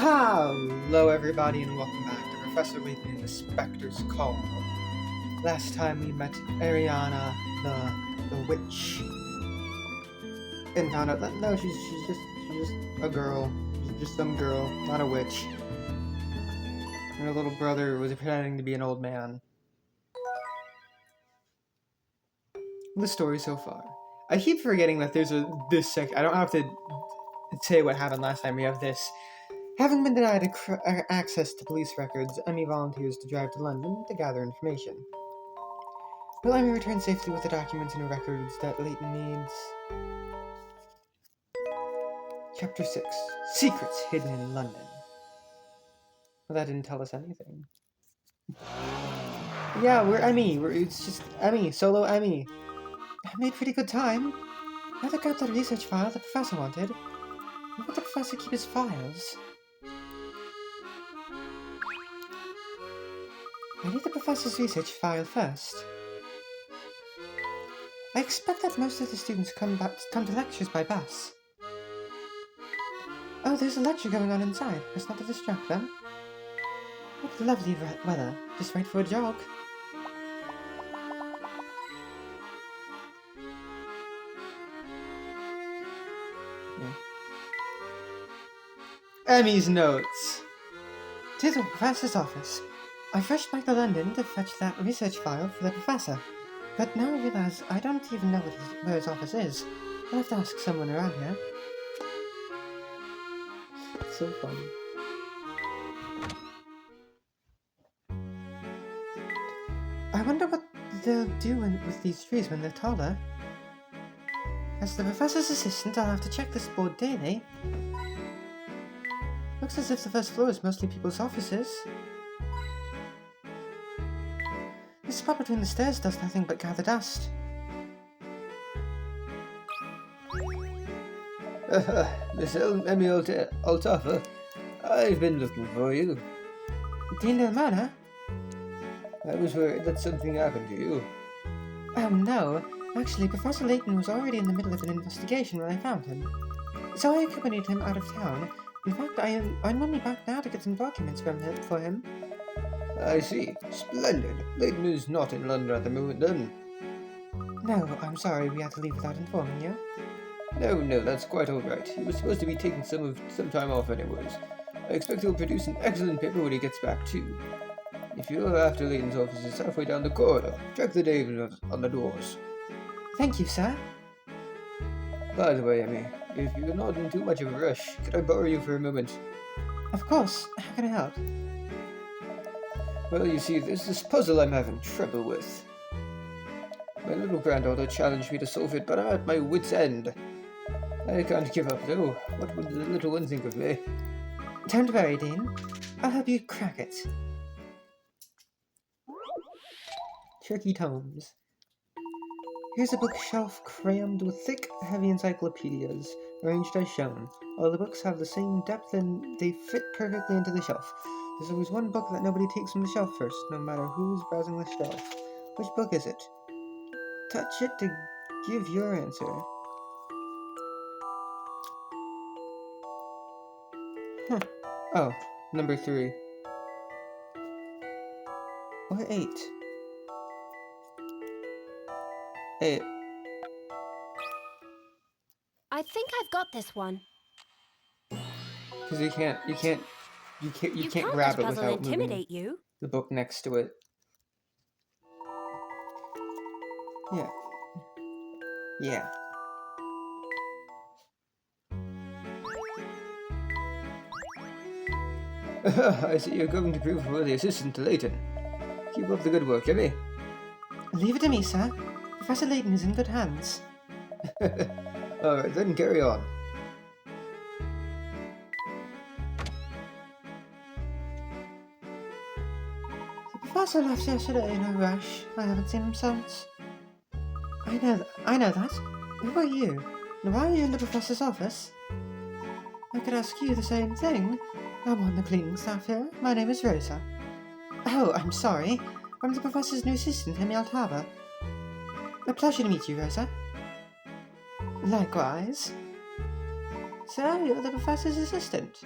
Hello everybody and welcome back to Professor Layton in the Spectre's Call. Last time we met Ariana, the witch, and found out that no, she's just a girl. She's just some girl, not a witch. And her little brother was pretending to be an old man. The story so far. I keep forgetting that there's this section. I don't have to say what happened last time. We have this. Having been denied access to police records, Emmy volunteers to drive to London to gather information. Will Emmy return safely with the documents and records that Layton needs? Chapter 6. Secrets Hidden in London. Well, that didn't tell us anything. Yeah, we're Emmy. It's just Emmy. Solo Emmy. I made pretty good time. I took out the research file the professor wanted. Where would the professor keep his files? I need the professor's research file first. I expect that most of the students come to lectures by bus. Oh, there's a lecture going on inside. Must not to distract them. What lovely weather. Just right for a jog. Emmy's notes. To the professor's office. I rushed back to London to fetch that research file for the professor, but now I realize I don't even know where his office is. I'll have to ask someone around here. It's so funny. I wonder what they'll do with these trees when they're taller. As the professor's assistant, I'll have to check this board daily. Looks as if the first floor is mostly people's offices. This spot between the stairs does nothing but gather dust. Miss Emmy Altaffer, I've been looking for you. Dean Del Manor? I was worried that something happened to you. Oh no, actually Professor Layton was already in the middle of an investigation when I found him. So I accompanied him out of town. In fact, I'm only back now to get some documents for him. I see. Splendid. Layton is not in London at the moment, then? No, I'm sorry we had to leave without informing you. No, that's quite all right. He was supposed to be taking some time off anyways. I expect he'll produce an excellent paper when he gets back, too. If you're after Layton's office, it's halfway down the corridor. Check the name on the doors. Thank you, sir. By the way, Emmy, if you're not in too much of a rush, could I borrow you for a moment? Of course. How can I help? Well, you see, there's this puzzle I'm having trouble with. My little granddaughter challenged me to solve it, but I'm at my wit's end. I can't give up, though. What would the little one think of me? Don't worry, Dean. I'll help you crack it. Tricky Tomes. Here's a bookshelf crammed with thick, heavy encyclopedias, arranged as shown. All the books have the same depth and they fit perfectly into the shelf. There's always one book that nobody takes from the shelf first, no matter who's browsing the shelf. Which book is it? Touch it to give your answer. Oh, number 3. Or 8. 8. I think I've got this one. Because you can't grab it without intimidate moving you. the book next to it. Yeah. I see you're going to prove a worthy assistant to Layton. Keep up the good work, Emmy. Leave it to me, sir. Professor Layton is in good hands. Alright, then carry on. The professor left yesterday in a rush. I haven't seen him since. I know that. Who are you? And why are you in the professor's office? I could ask you the same thing. I'm on the cleaning staff here. My name is Rosa. Oh, I'm sorry. I'm the professor's new assistant, Emmy Altava. A pleasure to meet you, Rosa. Likewise. So, you're the professor's assistant.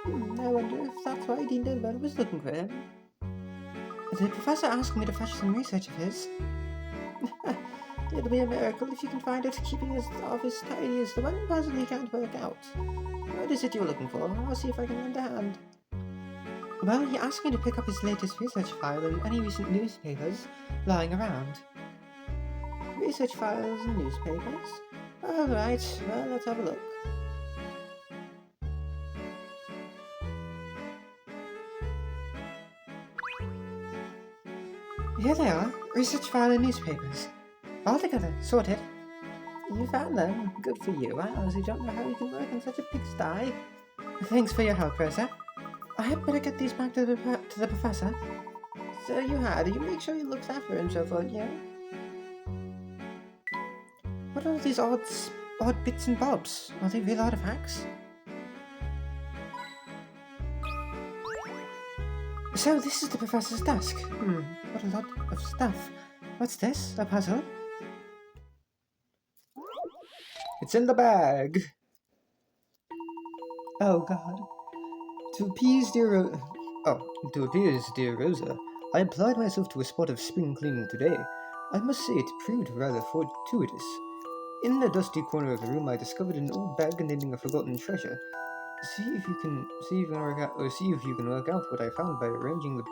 I wonder if that's why Dean Delbert was looking for him. The professor asked me to fetch some research of his. It'll be a miracle if you can find it, keeping his office tidy is the one puzzle he can't work out. What is it you're looking for? I'll see if I can lend a hand. Well, he asked me to pick up his latest research file and any recent newspapers lying around. Research files and newspapers? Alright, well, let's have a look. Here they are, research file and newspapers. All together, sorted. You found them. Good for you. I honestly don't know how you can work in such a pigsty. Thanks for your help, Rosa. I had better get these back to the professor. So you had. You make sure he looks after himself, won't you? What are all these odd bits and bobs? Are they real artifacts? So this is the professor's desk. What a lot of stuff. What's this? A puzzle? It's in the bag. Oh God. To appease dear Rosa, I applied myself to a spot of spring cleaning today. I must say it proved rather fortuitous. In a dusty corner of the room, I discovered an old bag containing a forgotten treasure. See if you can work out what I found by arranging the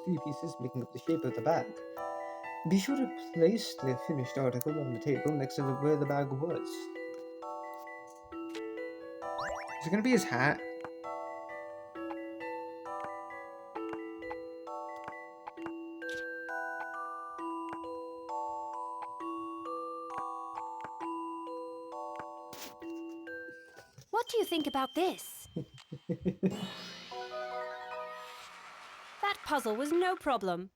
three pieces making up the shape of the bag. Be sure to place the finished article on the table next to where the bag was. Is it gonna be his hat? What do you think about this? That puzzle was no problem.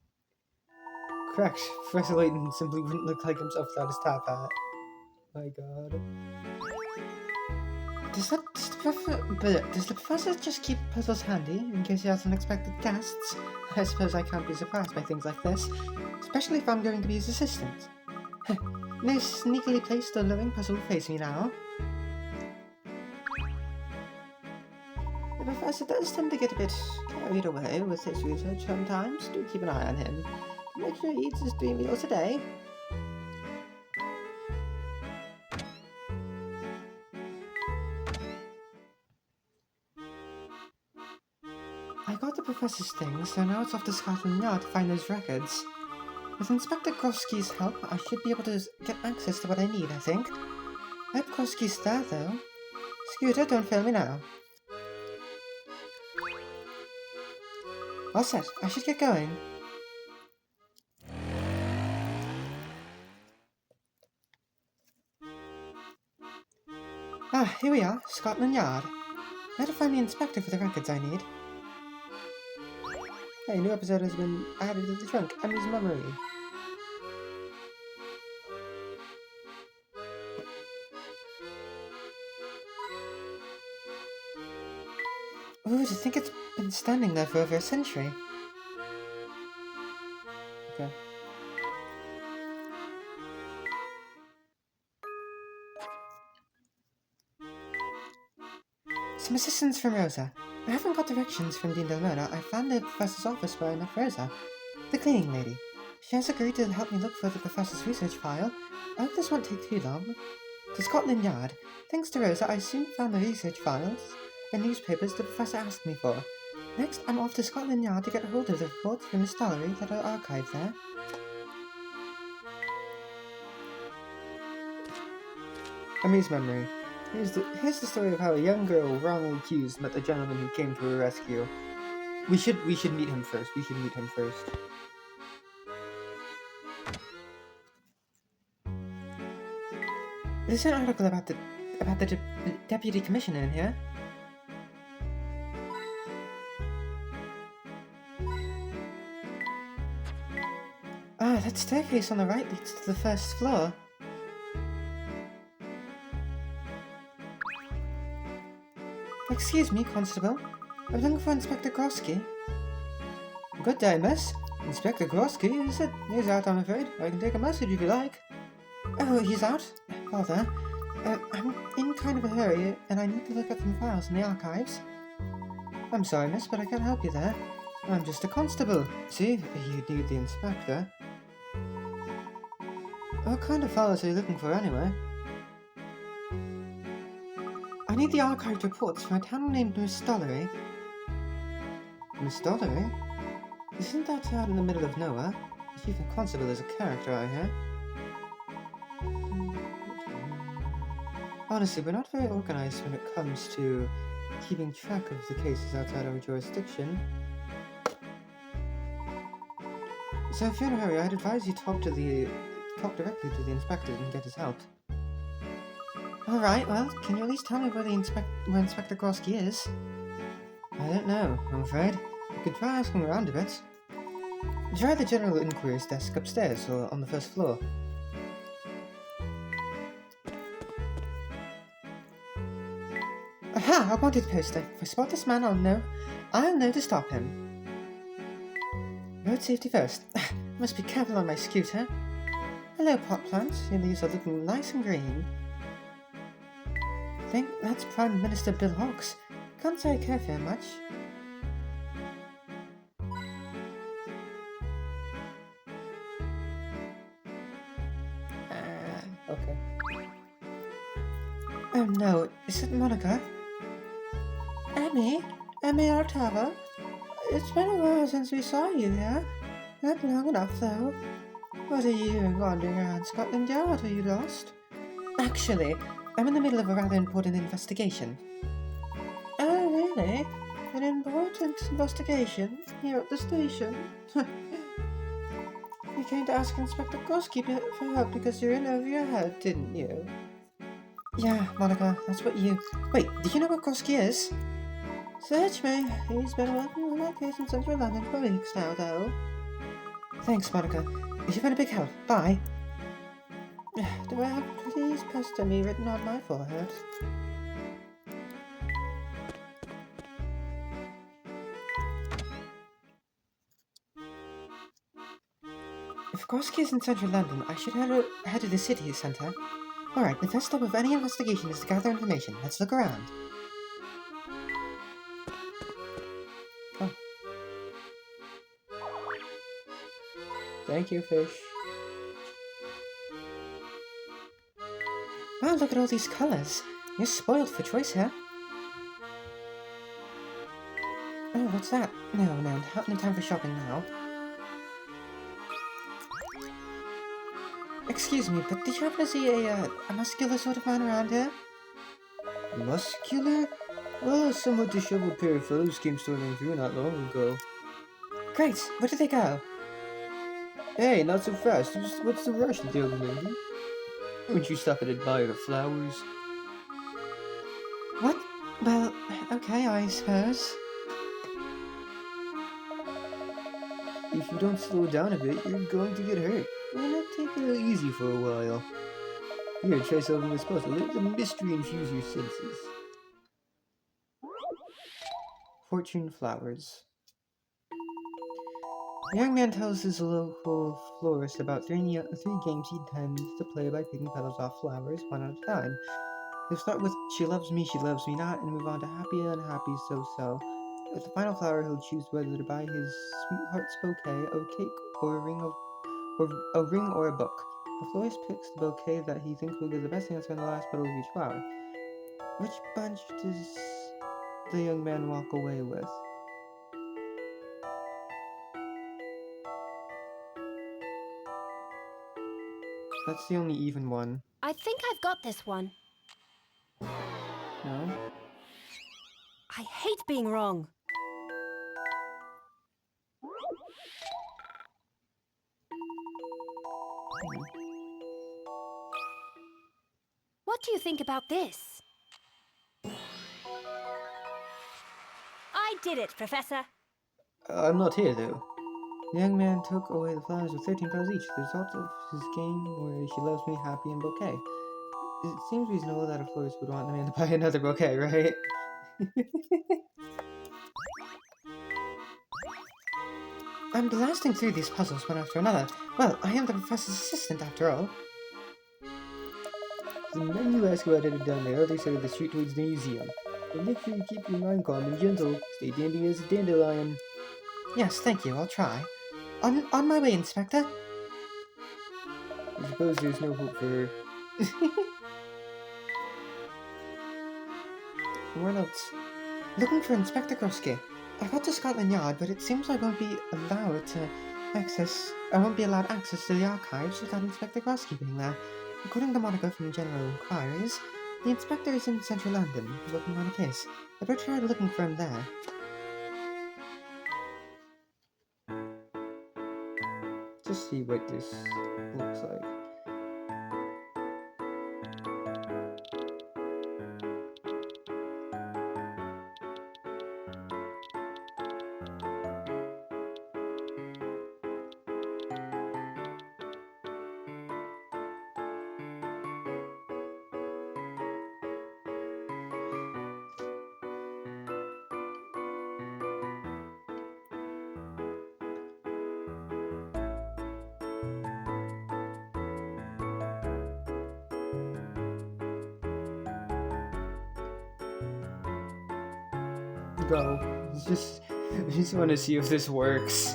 Correct. Professor Layton simply wouldn't look like himself without his top hat. My God. Does the professor just keep puzzles handy in case he has unexpected guests? I suppose I can't be surprised by things like this, especially if I'm going to be his assistant. No sneakily placed alluring puzzle face me now. The professor does tend to get a bit carried away with his research sometimes. Do keep an eye on him. Make sure he eats his 3 meals a day. I got the professor's things, so now it's off to Scotland Yard to find those records. With Inspector Grosky's help, I should be able to get access to what I need, I think. I hope Grosky's there, though. Scooter, don't fail me now. All set. I should get going. Ah, here we are, Scotland Yard. Where to find the inspector for the records I need? Hey, a new episode has been added to the trunk. Emmy's memory. Ooh, to think it's been standing there for over a century. Okay. Some assistance from Rosa. I haven't got directions from Dean Delmona. I found the professor's office where I met Rosa, the cleaning lady. She has agreed to help me look for the professor's research file. I hope this won't take too long. To Scotland Yard. Thanks to Rosa, I soon found the research files and newspapers the professor asked me for. Next, I'm off to Scotland Yard to get hold of the reports from the Stollery that are archived there. Emmy's memory. Here's the story of how a young girl wrongly accused met the gentleman who came to her rescue. We should meet him first. There's an article about the deputy commissioner in here. Ah, that staircase on the right leads to the first floor. Excuse me, Constable. I'm looking for Inspector Grosky. Good day, miss. Inspector Grosky, is it? He's out, I'm afraid. I can take a message if you like. Oh, he's out? Bother. I'm in kind of a hurry, and I need to look at some files in the archives. I'm sorry, miss, but I can't help you there. I'm just a constable. See, you need the inspector. What kind of files are you looking for, anyway? I need the archived reports from a town named Miss Stollery. Miss Stollery? Isn't that out in the middle of nowhere? The chief constable is a character, I hear. Honestly, we're not very organized when it comes to keeping track of the cases outside our jurisdiction. So if you're in a hurry, I'd advise you talk directly to the inspector and get his help. Alright, well, can you at least tell me where Inspector Gorski is? I don't know, I'm afraid. You could try asking around a bit. Try the general inquiries desk upstairs or on the first floor. Aha! A wanted poster. If I spot this man, I'll know to stop him. Road safety first. Must be careful on my scooter. Hello, pot plants. Your leaves are looking nice and green. I think that's Prime Minister Bill Hawkes. Can't say I care very much. Okay. Oh no, is it Monica? Emmy Artava? It's been a while since we saw you here. Not long enough, though. What are you doing wandering around Scotland Yard? Are you lost? Actually, I'm in the middle of a rather important investigation. Oh, really? An important investigation? Here at the station? You came to ask Inspector Gorski for help because you're in over your head, didn't you? Yeah, Monica, that's what you... Wait, do you know what Gorski is? Search me. He's been working on that case in central London for weeks now, though. Thanks, Monica. You've been a big help. Bye. Do I have "Please pester me" written on my forehead? If Gorski is in central London, I should head to the city centre. Alright, the first step of any investigation is to gather information. Let's look around. Oh. Thank you, fish. Wow, look at all these colours. You're spoiled for choice here. Oh, what's that? No, not in time for shopping now. Excuse me, but did you happen to see a muscular sort of man around here? Muscular? Well, a somewhat disheveled pair of fellows came storming through not long ago. Great, where did they go? Hey, not so fast. What's the rush, young lady? Won't you stop and admire the flowers? What? Well, okay, I suppose. If you don't slow down a bit, you're going to get hurt. Why not take it easy for a while? Here, try solving this puzzle. Let the mystery infuse your senses. Fortune flowers. The young man tells his local florist about three games he intends to play by picking petals off flowers one at a time. He'll start with she loves me not, and move on to happy, unhappy, so-so. With the final flower, he'll choose whether to buy his sweetheart's bouquet, a cake, or a ring or a book. The florist picks the bouquet that he thinks will give the best answer on the last petal of each flower. Which bunch does the young man walk away with? That's the only even one. I think I've got this one. No? I hate being wrong. What do you think about this? I did it, Professor. I'm not here, though. The young man took away the flowers with 13 petals each, the result of his game where she loves me, happy, and bouquet. It seems reasonable that a florist would want the man to buy another bouquet, right? I'm blasting through these puzzles one after another. Well, I am the professor's assistant after all. The men you ask about headed down the other side of the street towards the museum. But make sure you keep your mind calm and gentle. Stay dandy as a dandelion. Yes, thank you, I'll try. On my way, Inspector. I suppose there's no hope for her. What else? Looking for Inspector Krusky. I got to Scotland Yard, but it seems I won't be allowed access to the archives without Inspector Krusky being there. According to Monica from General Inquiries, the inspector is in central London, working on a case. I better try looking for him there. Just see what this looks like. Go. I just want to see if this works.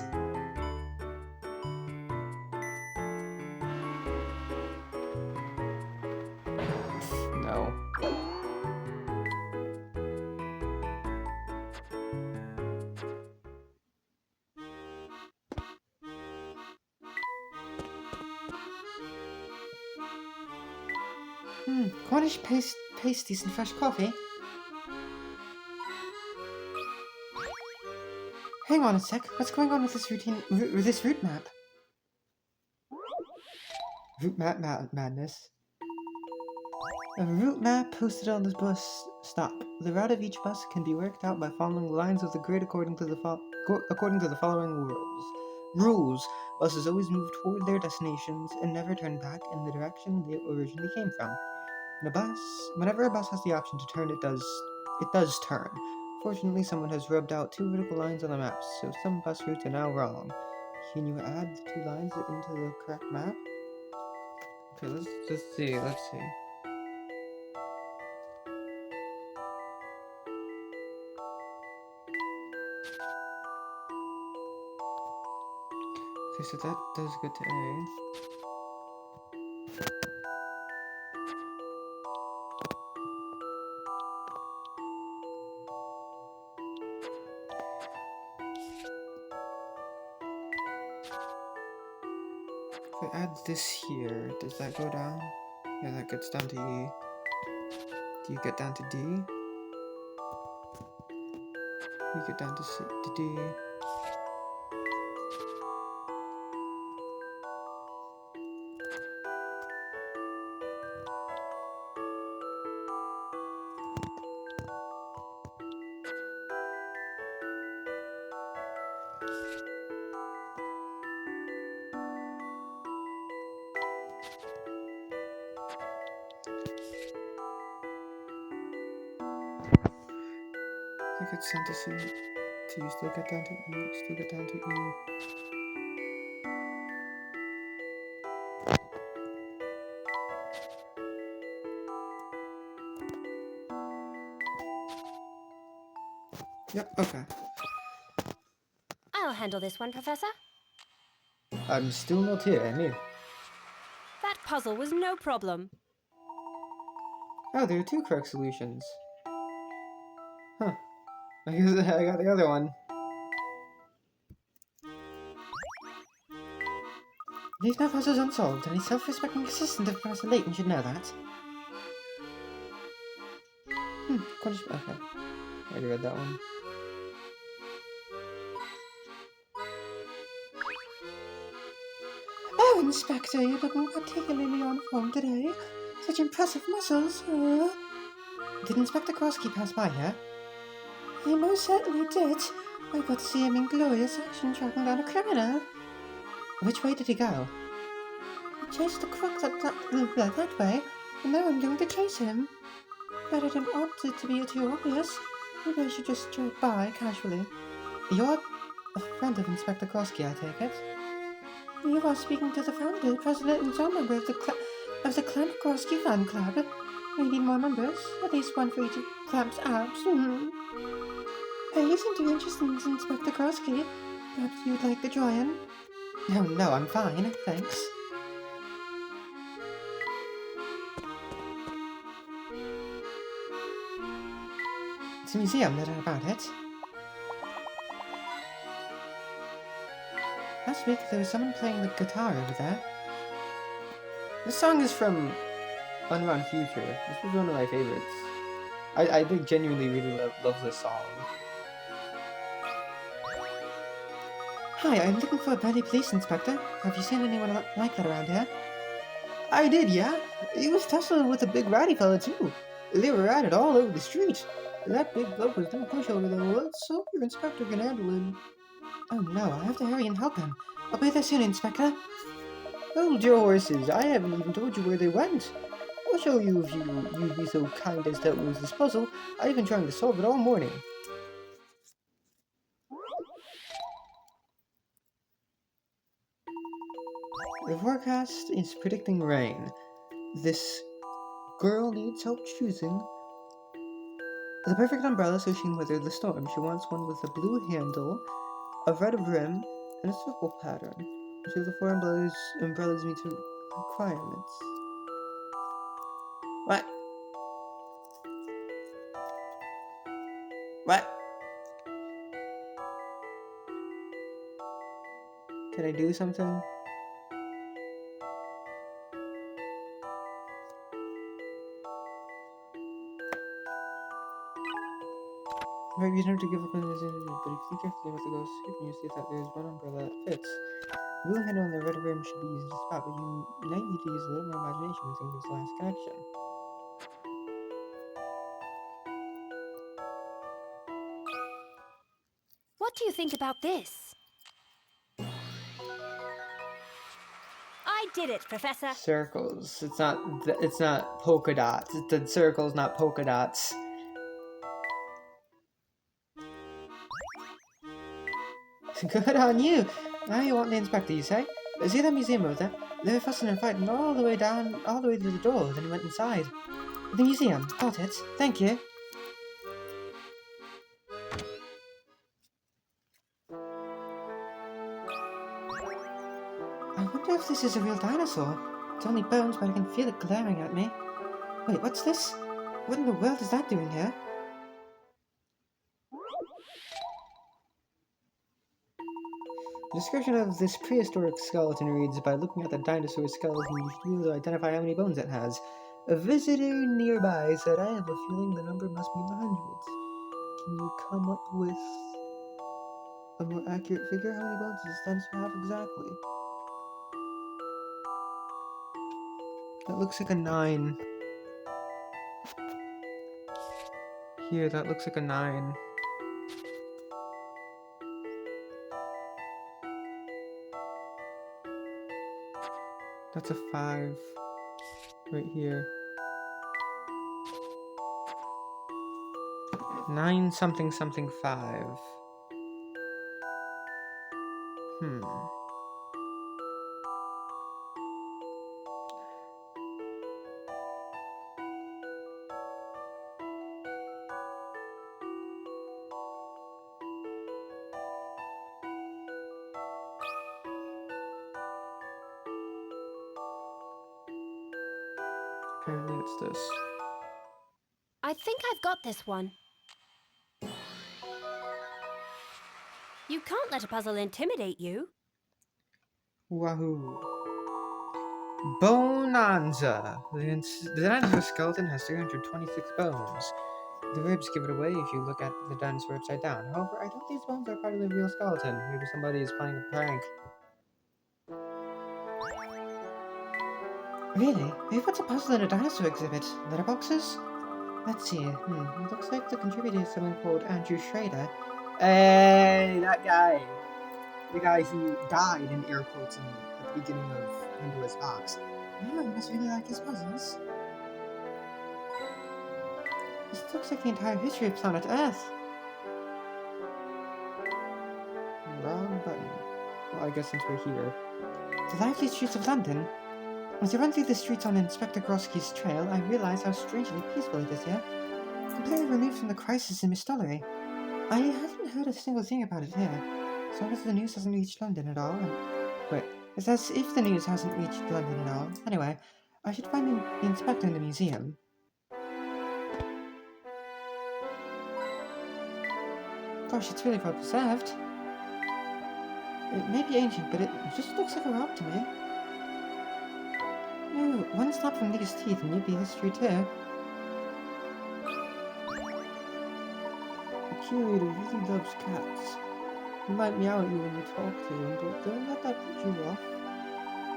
No. Cornish pasties and fresh coffee. Hang on a sec. What's going on with this route map? Route map madness. A route map posted on this bus stop. The route of each bus can be worked out by following the lines of the grid according to the following rules. Buses always move toward their destinations and never turn back in the direction they originally came from. Whenever a bus has the option to turn, it does turn. Fortunately, someone has rubbed out 2 vertical lines on the map, so some bus routes are now wrong. Can you add the 2 lines into the correct map? Okay, let's see. Okay, so that does go to A. If I add this here, does that go down? Yeah, that gets down to E. Do you get down to D? You get down to D. That gets down to C. Do you still get down to E? Still get down to E. Yep, okay. I'll handle this one, Professor. I'm still not here, am I? That puzzle was no problem. Oh, there are 2 correct solutions. Huh. I guess I got the other one. Leave no puzzles unsolved. Any self-respecting assistant of Professor Layton should know that. Cornish... Okay. I already read that one. Oh, Inspector, you're looking particularly on form today. Such impressive muscles. Did Inspector Krusky pass by here? He most certainly did. I got to see him in glorious action tracking down a criminal. Which way did he go? He chased the crook that way, and now I'm going to chase him. But I didn't want it to be too obvious. Maybe I should just drove by casually. You're a friend of Inspector Krusky, I take it? You are speaking to the founder, president, and sole member of the Clan Krusky fan club. We need more members, at least one for each Clamps abs. Hey, you seem to be interested in Inspector Krosky. Perhaps you'd like to join? Oh, no, I'm fine, thanks. It's a museum, no doubt about it. Last week, there was someone playing the guitar over there. This song is from Unrun Future. This was one of my favorites. I think genuinely really love this song. Hi, I'm looking for a buddy police inspector. Have you seen anyone like that around here? I did, yeah. He was tussling with a big ratty fella too. They were at it all over the street. That big bloke was no pushover though. Let's hope your inspector can handle him. Oh no, I have to hurry and help him. I'll be there soon, Inspector. Hold your horses. I haven't even told you where they went. I'll show you if you'd be so kind as to lose this puzzle. I've been trying to solve it all morning. The forecast is predicting rain. This girl needs help choosing the perfect umbrella so she can weather the storm. She wants one with a blue handle, a red rim, and a circle pattern. Each of the four umbrellas meet her requirements. What? What? Can I do something? Right, you don't have to give up on this interview, but if you think carefully about the ghost shape and you see that there's one umbrella that fits. The blue handle and the red rim should be easy to spot, but you might need to use a little more imagination to think of the last connection. What do you think about this? I did it, Professor. Circles. It's not polka dots. It's the circles, not polka dots. Good on you! Now you want the inspector, you say? See that museum over there? They were fussing and fighting all the way to the door, then went inside. The museum. Got it. Thank you. I wonder if this is a real dinosaur. It's only bones, but I can feel it glaring at me. Wait, what's this? What in the world is that doing here? The description of this prehistoric skeleton reads, by looking at the dinosaur skeleton, you should be able to identify how many bones it has. A visitor nearby said, I have a feeling the number must be in the hundreds. Can you come up with a more accurate figure? How many bones does this dinosaur have exactly? That looks like a 9. Here, that looks like a 9. That's a 5. Right here. 9 something something 5. Apparently it's this. I think I've got this one. You can't let a puzzle intimidate you. Wahoo. Bonanza! The dinosaur skeleton has 326 bones. The ribs give it away if you look at the dinosaur upside down. However, I doubt these bones are part of the real skeleton. Maybe somebody is playing a prank. Really? Maybe what's a puzzle in a dinosaur exhibit? Letterboxes? Let's see. It looks like the contributor is someone called Andrew Schrader. Hey, that guy. The guy who died in air quotes at the beginning of Pandora's Box. Oh, you must really like his puzzles. This looks like the entire history of planet Earth. Wrong button. Well, I guess since we're here. The lively streets of London. As I run through the streets on Inspector Grosky's trail, I realize how strangely peaceful it is here. completely removed from the crisis in Mistollery. I haven't heard a single thing about it here. As long as the news hasn't reached London at all. Wait, it's as if the news hasn't reached London at all. Anyway, I should find the inspector in the museum. Gosh, it's really well preserved. It may be ancient, but it just looks like a rock to me. No, one snap from these teeth and you'd be history too. The curator really loves cats. He might meow at you when you talk to him, but don't let that put you off.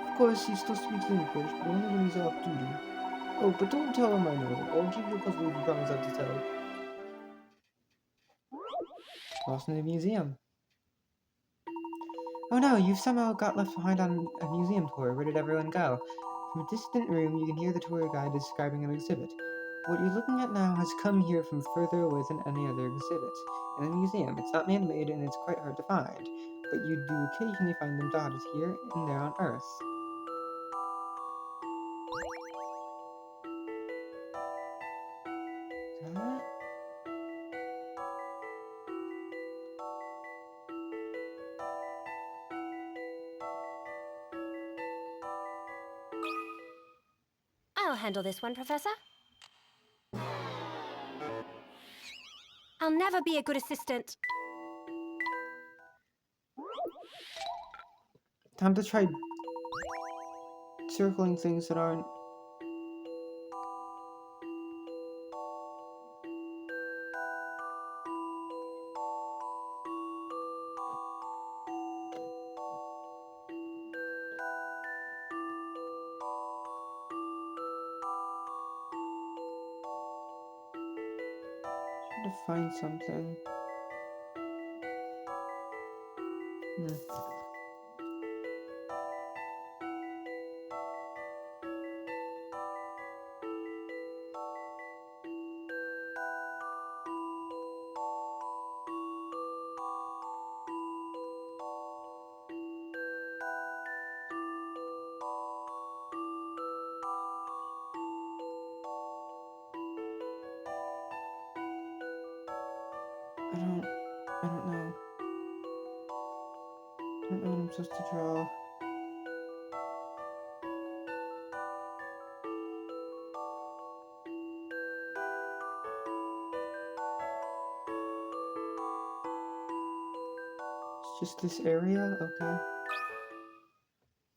Of course, he still speaks English, but only when he's off duty. Oh, but don't tell him I know. I'll give you a puzzle if you promise not to tell. Lost in the museum. Oh no, you've somehow got left behind on a museum tour. Where did everyone go? From a distant room, you can hear the tour guide describing an exhibit. What you're looking at now has come here from further away than any other exhibit. In the museum, it's not man-made and it's quite hard to find, but you do occasionally find them dotted here and there on Earth. That? I'll handle this one, Professor. I'll never be a good assistant. Time to try circling things that aren't... Trying to find something. I don't know. I don't know what I'm supposed to draw. It's just this area? Okay.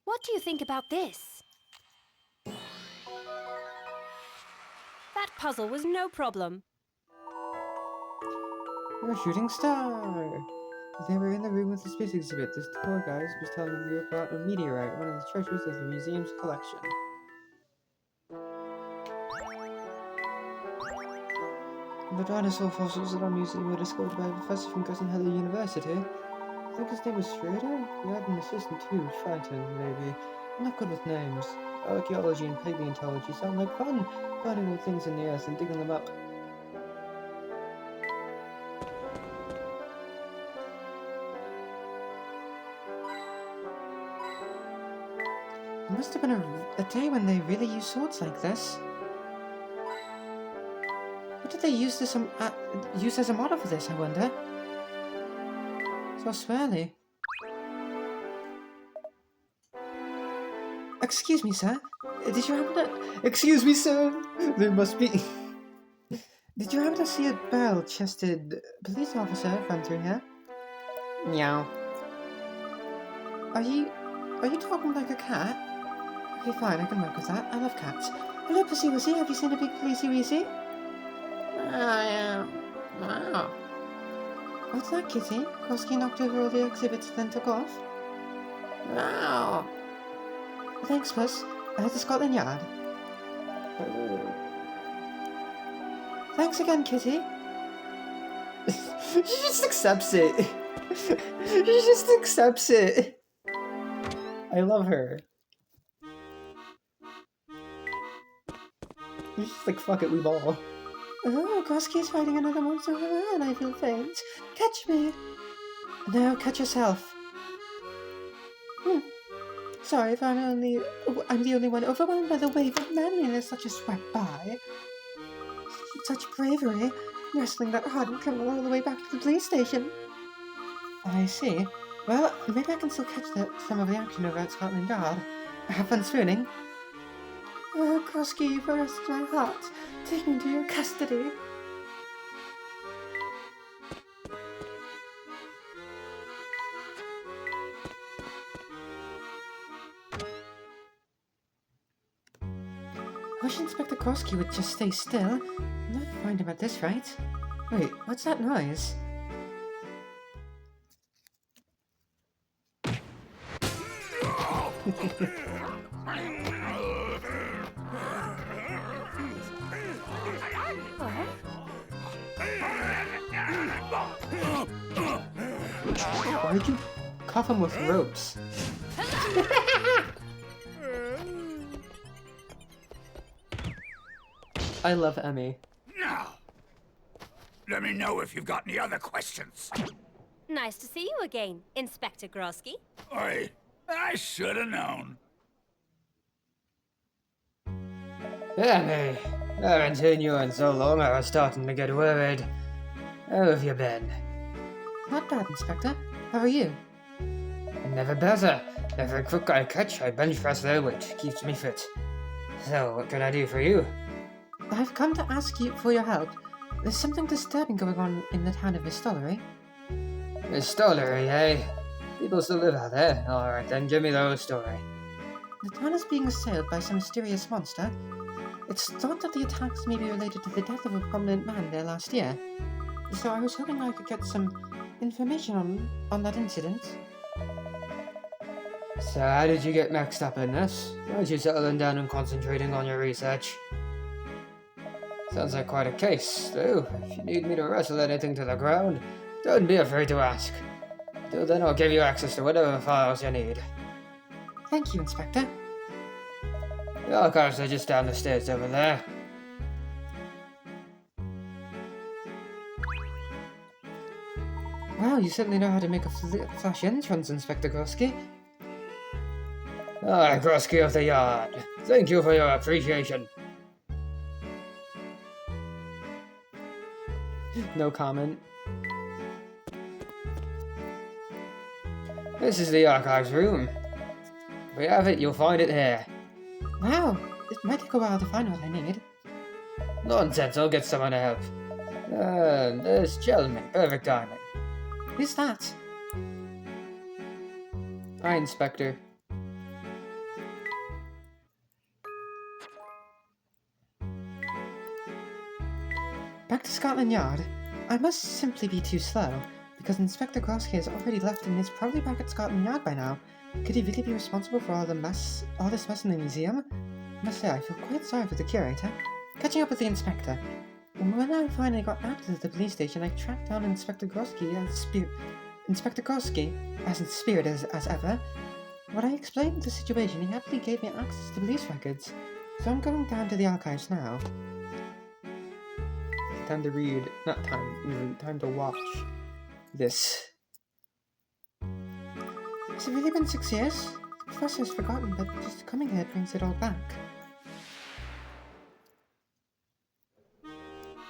What do you think about this? That puzzle was no problem. You're a shooting star! They were in the room with the space exhibit. This tour guide was telling me about a meteorite, one of the treasures of the museum's collection. The dinosaur fossils at our museum were discovered by a professor from Cousin Heather University. I think his name was Schrader? He had an assistant too, Triton, maybe. I'm not good with names. Archaeology and paleontology sound like fun, finding old things in the earth and digging them up. It must have been a day when they really used swords like this. What did they use this use as a model for this, I wonder? So swirly. Excuse me, sir. Did you happen to... Excuse me, sir. There must be... Did you happen to see a barrel-chested police officer run through here? Meow. Are you talking like a cat? Okay, fine, I can work with that. I love cats. Hello, Pussy Wussy. Have you seen a big Policey Weesey? Wow. What's that, Kitty? Krosky knocked over all the exhibits, then took off? Wow. Thanks, Puss. I had to Scotland Yard. Thanks again, Kitty. She just accepts it. She just accepts it. I love her. She's just like, fuck it, we ball. Oh, Krosky's fighting another monster over there, and I feel faint. Catch me. No, catch yourself. Sorry if I'm the only one overwhelmed by the wave of manliness that just swept by. such bravery, wrestling that hardened criminal all the way back to the police station. I see. Well, maybe I can still catch some of the action over at Scotland Yard. Have fun swooning. Oh, Krosky, you've arrested my heart. Take me to your custody. I wish Inspector Krosky would just stay still. I'll never find him at this rate. Wait, what's that noise? Why'd you cuff him with ropes? I love Emmy. Now, let me know if you've got any other questions. Nice to see you again, Inspector Grosky. I should have known. Emmy, I haven't seen you in so long I was starting to get worried. How have you been? Not bad, Inspector. How are you? Never better. Every crook I catch, I bench press their weight. Keeps me fit. So, what can I do for you? I've come to ask you for your help. There's something disturbing going on in the town of Mistollery. Mistollery, eh? People still live out there. Alright then, give me the whole story. The town is being assailed by some mysterious monster. It's thought that the attacks may be related to the death of a prominent man there last year. So I was hoping I could get some information on that incident. So how did you get mixed up in this? Weren't you settling down and concentrating on your research? Sounds like quite a case, though. If you need me to wrestle anything to the ground, don't be afraid to ask. Till then I'll give you access to whatever files you need. Thank you, Inspector. The archives are just down the stairs over there. Wow, you certainly know how to make a flash entrance, Inspector Grosky. Ah, Grosky of the Yard. Thank you for your appreciation. No comment. This is the archives room. If we have it, you'll find it here. Wow, it might take a while to find what I need. Nonsense, I'll get someone to help. There's gentleman, perfect timing. Who's that? Hi, Inspector. Back to Scotland Yard. I must simply be too slow, because Inspector Grosky has already left and is probably back at Scotland Yard by now. Could he really be responsible for all this mess in the museum? I must say, I feel quite sorry for the curator. Catching up with the inspector. When I finally got back to the police station, I tracked down Inspector Grosky as in spirit as ever. When I explained the situation, he happily gave me access to police records. So I'm going down to the archives now. Time to read, not time to watch this. Has it really been 6 years? The professor has forgotten, but just coming here brings it all back.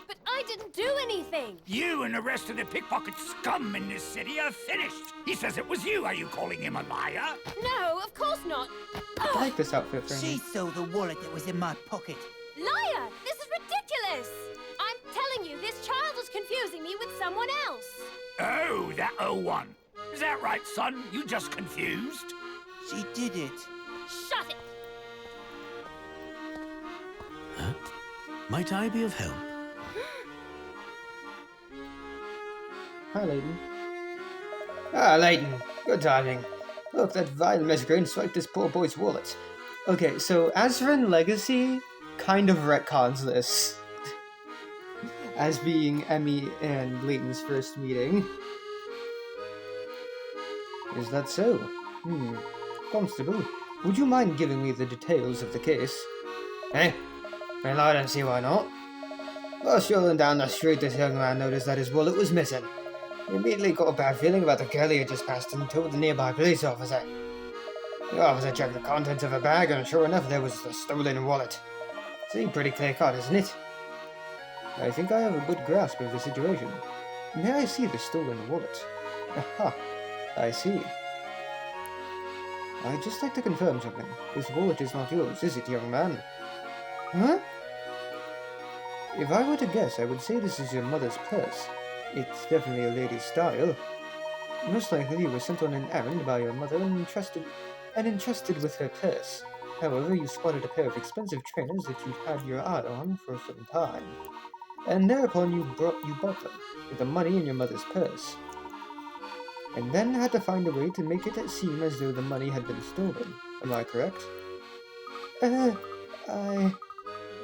But I didn't do anything! You and the rest of the pickpocket scum in this city are finished. He says it was you. Are you calling him a liar? No, of course not! I like this outfit for She me. stole the wallet that was in my pocket. Liar! This is ridiculous! I'm telling you, this child was confusing me with someone else! Oh, that one. Is that right, son? You just confused? She did it. Shut it! Huh? Might I be of help? Hi, Layton. Ah, Layton. Good timing. Look, that vile miscreant swiped this poor boy's wallet. Okay, so Azran Legacy kind of retcons this as being Emmy and Layton's first meeting. Is that so? Constable, would you mind giving me the details of the case? Eh? Well, I don't see why not. While strolling down the street, this young man noticed that his wallet was missing. He immediately got a bad feeling about the girl he had just passed and told the nearby police officer. The officer checked the contents of a bag, and sure enough, there was the stolen wallet. Seemed pretty clear-cut, isn't it? I think I have a good grasp of the situation. May I see the stolen wallet? Aha, I see. I'd just like to confirm something. This wallet is not yours, is it, young man? Huh? If I were to guess, I would say this is your mother's purse. It's definitely a lady's style. Most likely you were sent on an errand by your mother and entrusted with her purse. However, you spotted a pair of expensive trainers that you'd had your eye on for some time. And thereupon you bought them, with the money in your mother's purse. And then had to find a way to make it seem as though the money had been stolen. Am I correct? No,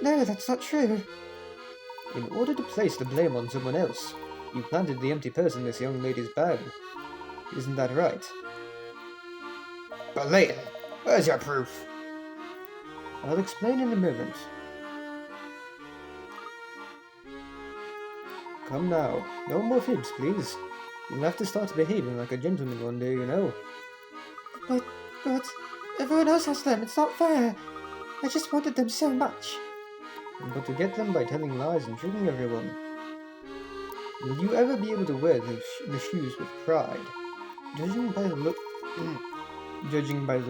that's not true. In order to place the blame on someone else, you planted the empty purse in this young lady's bag. Isn't that right? But Layton, where's your proof? I'll explain in a moment. Come now, no more fibs, please. You'll have to start behaving like a gentleman one day, you know. But everyone else has them. It's not fair. I just wanted them so much. But to get them by telling lies and tricking everyone. Will you ever be able to wear the shoes with pride? Judging by the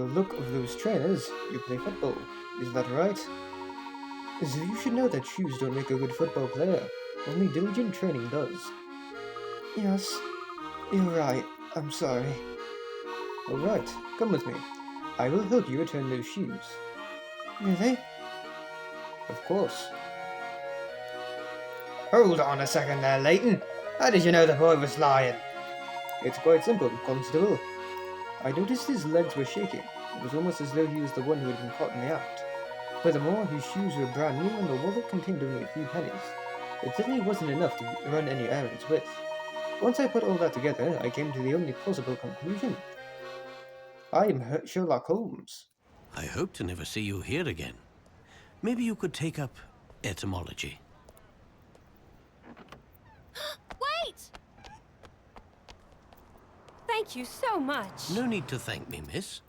look of those trainers, you play football. Is that right? So you should know that shoes don't make a good football player. Only diligent training does. Yes, you're right. I'm sorry. Alright, come with me. I will help you return those shoes. Really? Of course. Hold on a second there, Layton. How did you know the boy was lying? It's quite simple, Constable. I noticed his legs were shaking. It was almost as though he was the one who had been caught in the act. Furthermore, his shoes were brand new and the wallet contained only a few pennies. It certainly wasn't enough to run any errands with. Once I put all that together, I came to the only plausible conclusion. I am Sherlock Holmes. I hope to never see you here again. Maybe you could take up etymology. Wait! Thank you so much. No need to thank me, miss.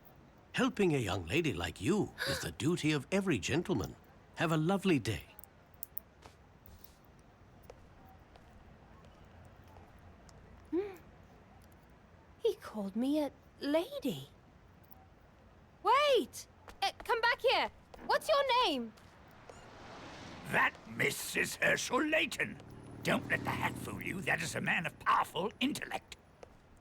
Helping a young lady like you is the duty of every gentleman. Have a lovely day. He called me a lady. Wait! Come back here. What's your name? That, miss, is Herschel Layton. Don't let the hat fool you. That is a man of powerful intellect.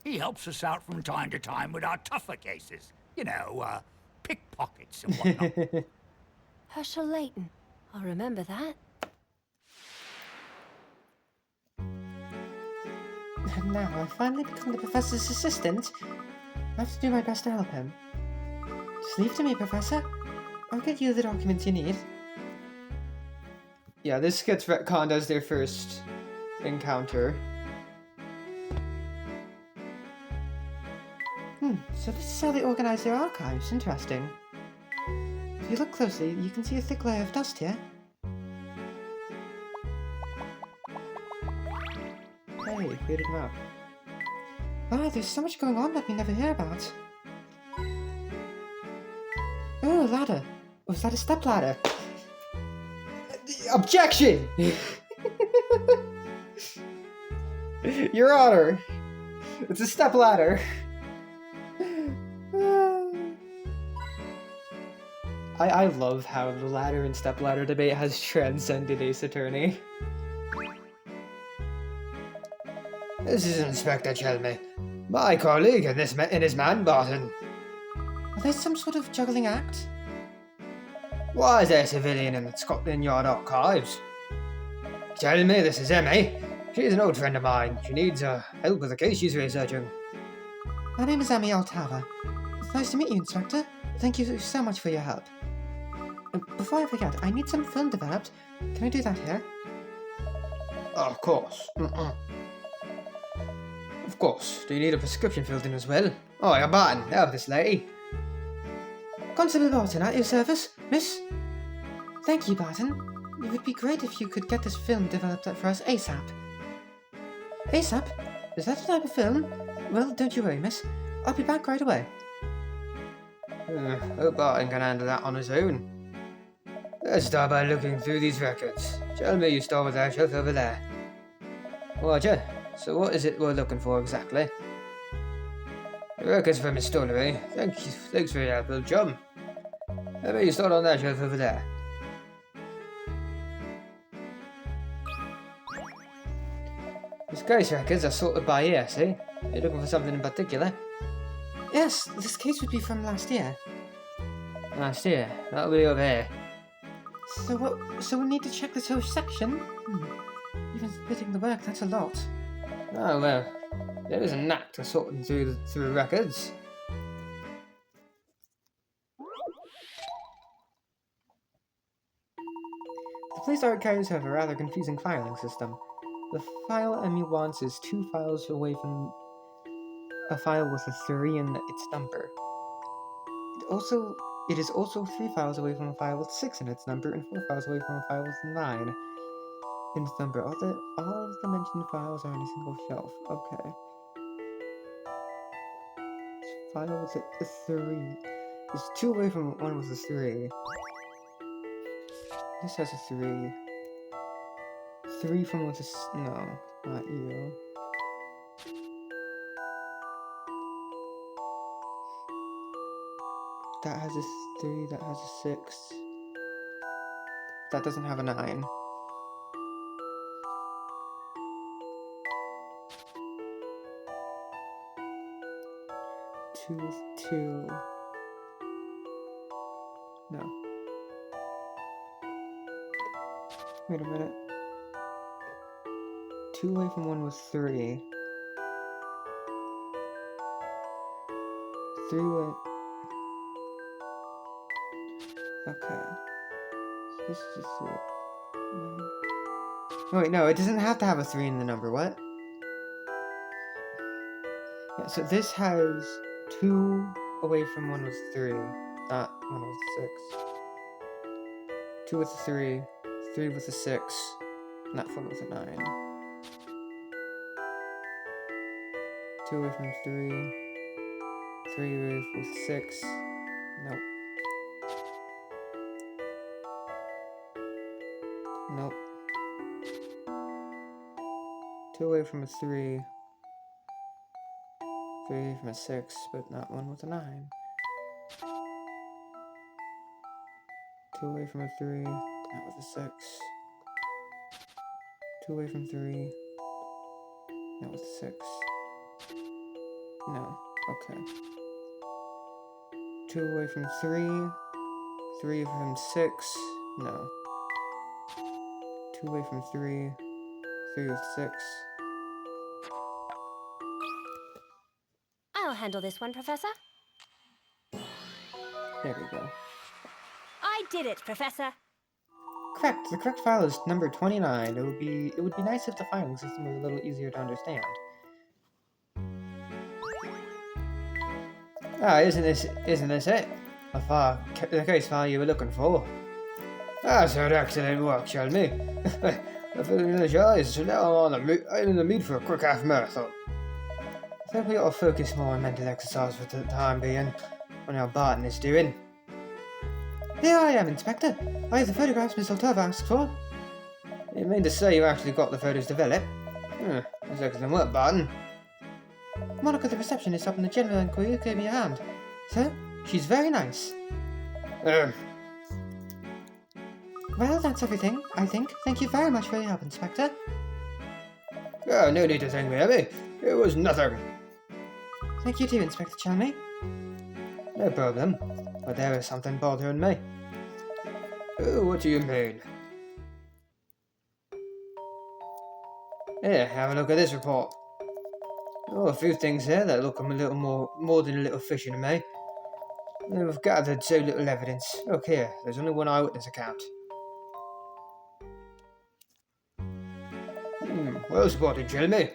He helps us out from time to time with our tougher cases. You know, pickpockets and whatnot. Herschel Layton. I'll remember that. And now I've finally become the professor's assistant. I have to do my best to help him. Just leave to me, Professor. I'll get you the documents you need. Yeah, this gets retconned as their first encounter. So this is how they organize their archives. Interesting. If you look closely, you can see a thick layer of dust here. Hey, created map. Wow, there's so much going on that we never hear about. Oh, a ladder. Oh, is that a step ladder? Objection! Your Honor! It's a step ladder. I love how the ladder and step ladder debate has transcended Ace Attorney. This is Inspector Chelmy, my colleague in his man button. Are they some sort of juggling act? Why is there a civilian in the Scotland Yard archives? Chelmy, this is Emmy. She's an old friend of mine. She needs help with a case she's researching. My name is Emmy Altava. It's nice to meet you, Inspector. Thank you so much for your help. Before I forget, I need some film developed. Can I do that here? Of course. Of course. Do you need a prescription filled in as well? Oh, you're Barton. Help this lady. Constable Barton, at your service, miss? Thank you, Barton. It would be great if you could get this film developed for us ASAP. ASAP? Is that a type of film? Well, don't you worry, miss. I'll be back right away. Hope Barton can handle that on his own. Let's start by looking through these records. Tell me you start with that shelf over there. Roger. So what is it we're looking for exactly? The records from his story. Thanks for your help, old chum. Maybe you start on that shelf over there. His case records are sorted by year, see? You're looking for something in particular? Yes, this case would be from last year. Last year. That'll be over here. So we need to check this whole section? Even splitting the work, that's a lot. Oh, well. There is a knack to sorting through records. The police archives have a rather confusing filing system. The file MU wants is 2 files away from a file with a 3 in its number. It is also 3 files away from a file with 6 in its number and 4 files away from a file with 9 in its number. All of the mentioned files are on a single shelf. Okay. This file with a 3 is 2 away from one with a 3. This has a 3. 3 from with a no, not you. That has a 3, that has a 6. That doesn't have a 9. Two with 2. No. Wait a minute. 2 away from 1 with 3. 3 away. Okay. So this is a 3. No. Oh, wait, no, it doesn't have to have a 3 in the number. What? Yeah, so this has 2 away from 1 with 3. Not 1 with 6. 2 with a 3. 3 with a 6. Not 4 with a 9. 2 away from 3. 3 away with 6. Nope. Nope. 2 away from a 3. 3 away from a 6, but not 1 with a 9. 2 away from a 3, not with a 6. 2 away from 3, not with a 6. No. Okay. 2 away from 3. 3 from 6. No. 2 away from 3. 3 with 6. I'll handle this one, Professor. There we go. I did it, Professor. Correct. The correct file is number 29. It would be nice if the filing system was a little easier to understand. Ah, isn't this it? The case file you were looking for. Ah, sir, excellent work, Shelby. I'm feeling energized, so now I'm in the mood for a quick half marathon. I think we ought to focus more on mental exercise for the time being, when our Barton is doing. Here I am, Inspector. I have the photographs Miss Altova asked for. You mean to say you actually got the photos developed? That's excellent work, Barton. Monica, the receptionist up in the general inquiry, gave me a hand. Sir, she's very nice. Well, that's everything, I think. Thank you very much for your help, Inspector. Oh, no need to thank me, Abby. It was nothing. Thank you too, Inspector Chalmey. No problem. But there is something bothering me. Oh, what do you mean? Here, have a look at this report. Oh, a few things here that look a little more than a little fishy to me. We've gathered so little evidence. Look here, there's only one eyewitness account. Well spotted, Jeremy.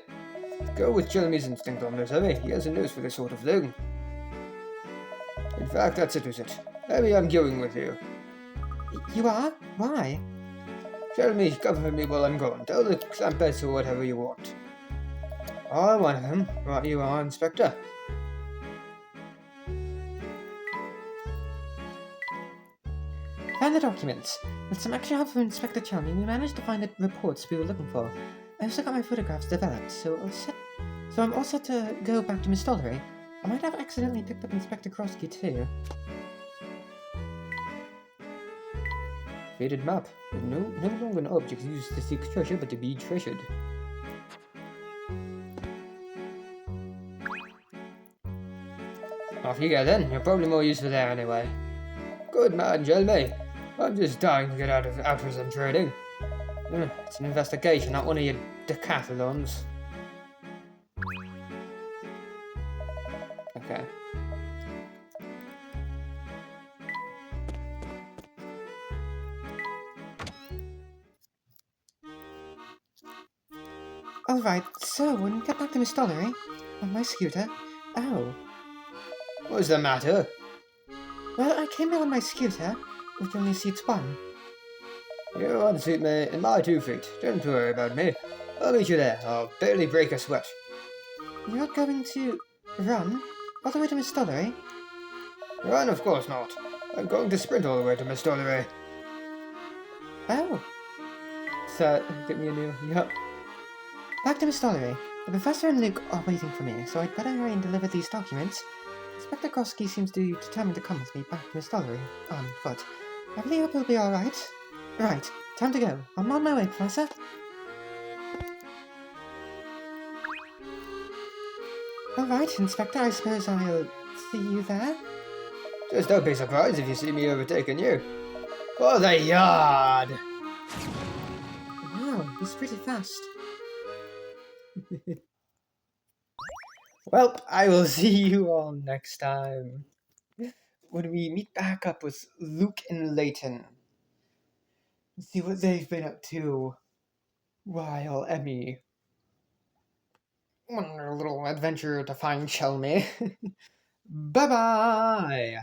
Go with Jeremy's instinct on this, Abby. He has a nose for this sort of thing. In fact, that's it. Abby, I'm going with you. You are? Why? Jeremy, cover me while I'm gone. Tell the clampets or whatever you want. I want him. Right you are, Inspector. Found the documents. With some extra help from Inspector Charming, we managed to find the reports we were looking for. I also got my photographs developed, so I'm all set to go back to Miss Stollery. I might have accidentally picked up Inspector Krosky too. Faded map. No longer an object used to seek treasure, but to be treasured. Off you go then. You're probably more useful there anyway. Good man, Jelmy. I'm just dying to get out of prison trading. It's an investigation, not one of your decathlons. Okay. Alright, so when we get back to Miss Stollery, on my scooter. Oh. What's the matter? Well, I came here on my scooter, which only seats one. You're one seat, mate, and my 2 feet. Don't worry about me. I'll meet you there. I'll barely break a sweat. You're going to run all the way to Miss Stollery? Run, of course not. I'm going to sprint all the way to Miss Stollery. Oh. So, get me a new... Yep. Back to Miss Stollery. The Professor and Luke are waiting for me, so I'd better hurry and deliver these documents. Inspector Krosky seems to be determined to come with me back to Miss Stollery on foot. I really hope he'll be alright. Right, time to go. I'm on my way, Professor. Alright, Inspector, I suppose I'll see you there? Just don't be surprised if you see me overtaking you. For the yard! Wow, he's pretty fast. Well, I will see you all next time. When we meet back up with Luke and Layton. See what they've been up to while Emmy on her little adventure to find Shelmy. Bye-bye!